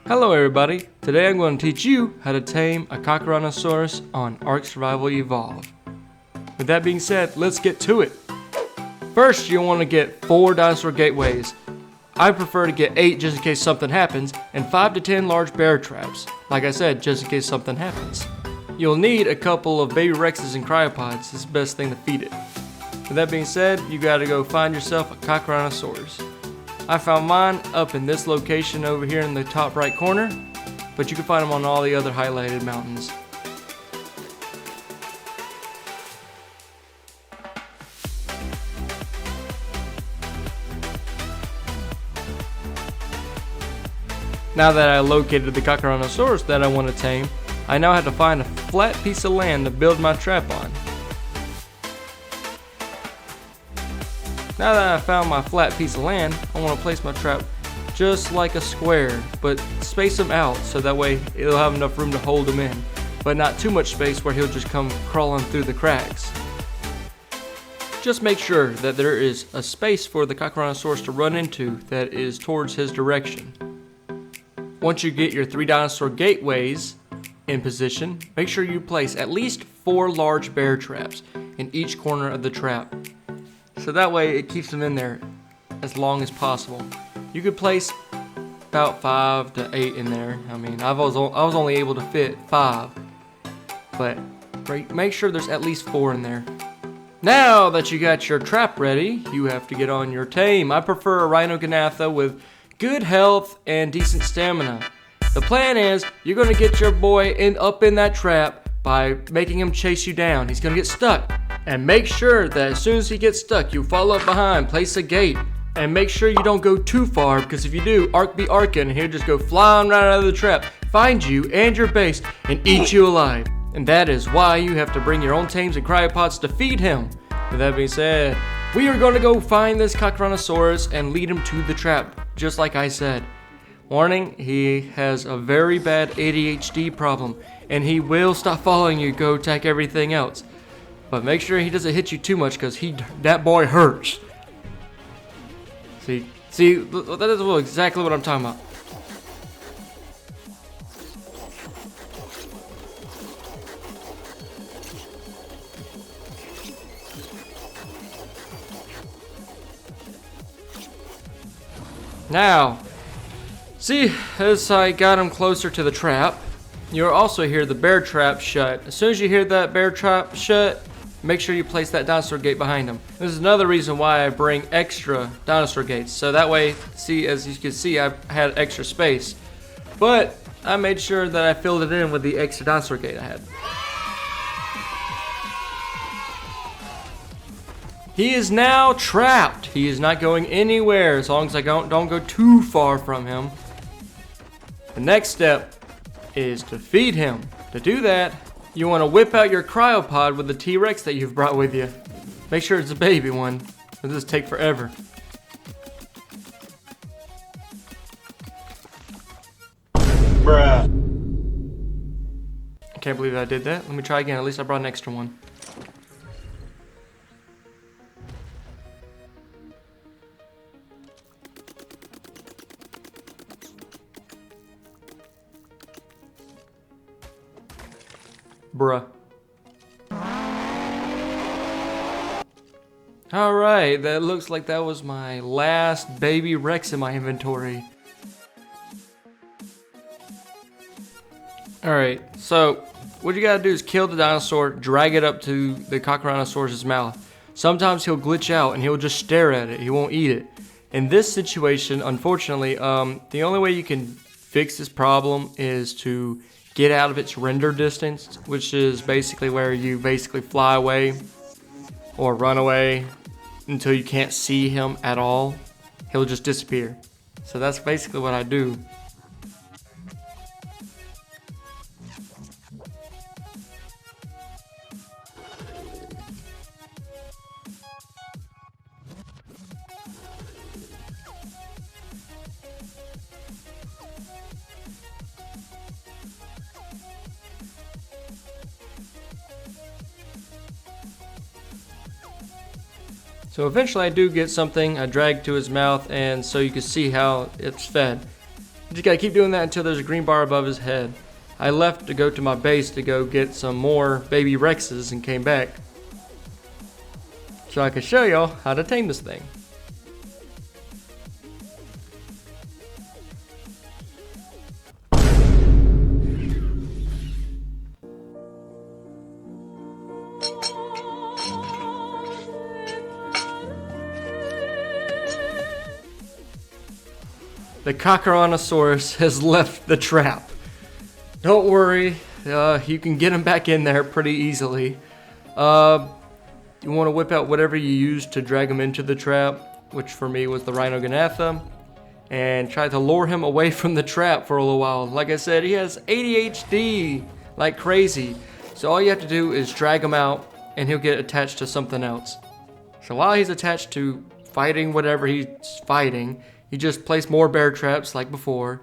Hello everybody, today I'm going to teach you how to tame a Carcharodontosaurus on Ark Survival Evolve. With that being said, let's get to it. First, you'll want to get 4 dinosaur gateways. I prefer to get 8 just in case something happens, and 5 to 10 large bear traps. Like I said, just in case something happens. You'll need a couple of baby rexes and cryopods. It's the best thing to feed it. With that being said, you gotta go find yourself a Carcharodontosaurus. I found mine up in this location over here in the top right corner, but you can find them on all the other highlighted mountains. Now that I located the Carcharodontosaurus that I want to tame, I now have to find a flat piece of land to build my trap on. Now that I found my flat piece of land, I want to place my trap just like a square, but space them out so that way it'll have enough room to hold him in, but not too much space where he'll just come crawling through the cracks. Just make sure that there is a space for the Carcharodontosaurus to run into that is towards his direction. Once you get your 3 dinosaur gateways in position, make sure you place at least 4 large bear traps in each corner of the trap. So that way it keeps them in there as long as possible. You could place about 5 to 8 in there. I mean, I was only able to fit 5, but make sure there's at least 4 in there. Now that you got your trap ready, you have to get on your tame. I prefer a Rhinognatha with good health and decent stamina. The plan is you're gonna get your boy up in that trap by making him chase you down. He's gonna get stuck. And make sure that as soon as he gets stuck, you follow up behind, place a gate, and make sure you don't go too far, because if you do, Ark be arcing, and he'll just go flying right out of the trap, find you and your base, and eat you alive. And that is why you have to bring your own tames and cryopods to feed him. With that being said, we are going to go find this Carcharodontosaurus and lead him to the trap, just like I said. Warning, he has a very bad ADHD problem, and he will stop following you, go attack everything else. But make sure he doesn't hit you too much, because that boy hurts. See, that is exactly what I'm talking about. Now, see, as I got him closer to the trap, you'll also hear the bear trap shut. As soon as you hear that bear trap shut, make sure you place that dinosaur gate behind him. This is another reason why I bring extra dinosaur gates. So that way, see, as you can see, I've had extra space. But I made sure that I filled it in with the extra dinosaur gate I had. He is now trapped. He is not going anywhere as long as I don't go too far from him. The next step is to feed him. To do that, you want to whip out your cryopod with the T-Rex that you've brought with you. Make sure it's a baby one. It'll just take forever. Bruh. I can't believe I did that. Let me try again. At least I brought an extra one. Bruh. Alright, that looks like that was my last baby Rex in my inventory. Alright, so what you gotta do is kill the dinosaur, drag it up to the Carcharodontosaurus' mouth. Sometimes he'll glitch out and he'll just stare at it, he won't eat it. In this situation, unfortunately, the only way you can fix this problem is to get out of its render distance, which is basically where you basically fly away or run away until you can't see him at all. He'll just disappear. So that's basically what I do. So eventually I do get something, I drag to his mouth, and so you can see how it's fed. You just gotta keep doing that until there's a green bar above his head. I left to go to my base to go get some more baby Rexes and came back so I could show y'all how to tame this thing. The Carcharodontosaurus has left the trap. Don't worry, you can get him back in there pretty easily. You want to whip out whatever you used to drag him into the trap, which for me was the Rhinogonatha, and try to lure him away from the trap for a little while. Like I said, he has ADHD like crazy, so all you have to do is drag him out and he'll get attached to something else. So while he's attached to fighting whatever he's fighting, you just place more bear traps like before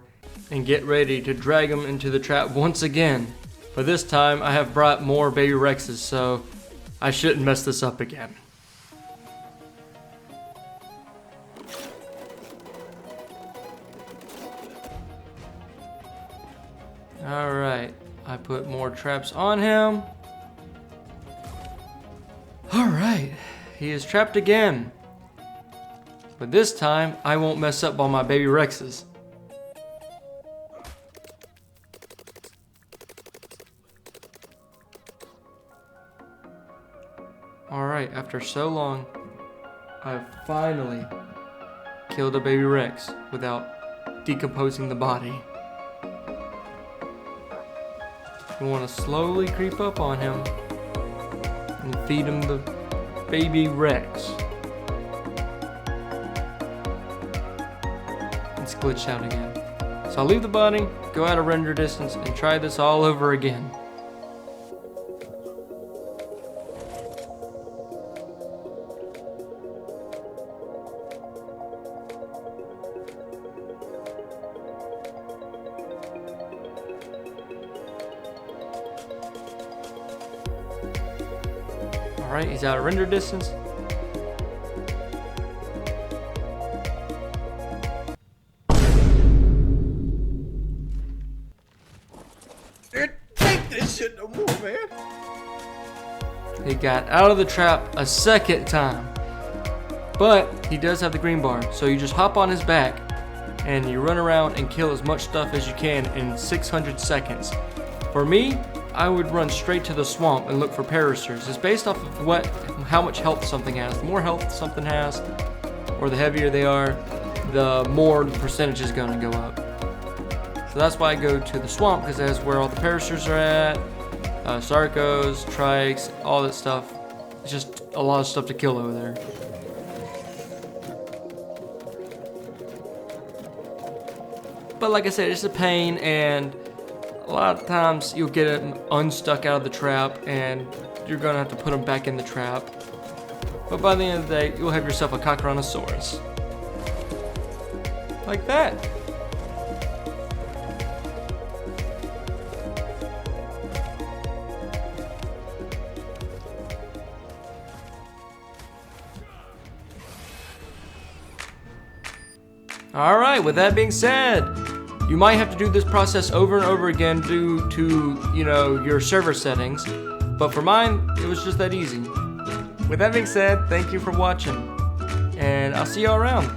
and get ready to drag him into the trap once again. But this time I have brought more baby Rexes, so I shouldn't mess this up again. Alright, I put more traps on him. Alright, he is trapped again. But this time, I won't mess up all my baby Rexes. Alright, after so long, I've finally killed a baby Rex without decomposing the body. You want to slowly creep up on him and feed him the baby Rex. It's glitched out again. So I'll leave the body, go out of render distance, and try this all over again. Alright, he's out of render distance. Take this shit no more, man. He got out of the trap a second time. But he does have the green bar, so you just hop on his back and you run around and kill as much stuff as you can in 600 seconds. For me, I would run straight to the swamp and look for parasers. It's based off of how much health something has. The more health something has, or the heavier they are, the more the percentage is going to go up. So that's why I go to the swamp, because that's where all the parasers are at. Sarcos, trikes, all that stuff. It's just a lot of stuff to kill over there. But like I said, it's a pain, and a lot of times you'll get them unstuck out of the trap and you're gonna have to put them back in the trap. But by the end of the day, you'll have yourself a Carcharodontosaurus. Like that. Alright, with that being said, you might have to do this process over and over again due to, your server settings. But for mine, it was just that easy. With that being said, thank you for watching. And I'll see you all around.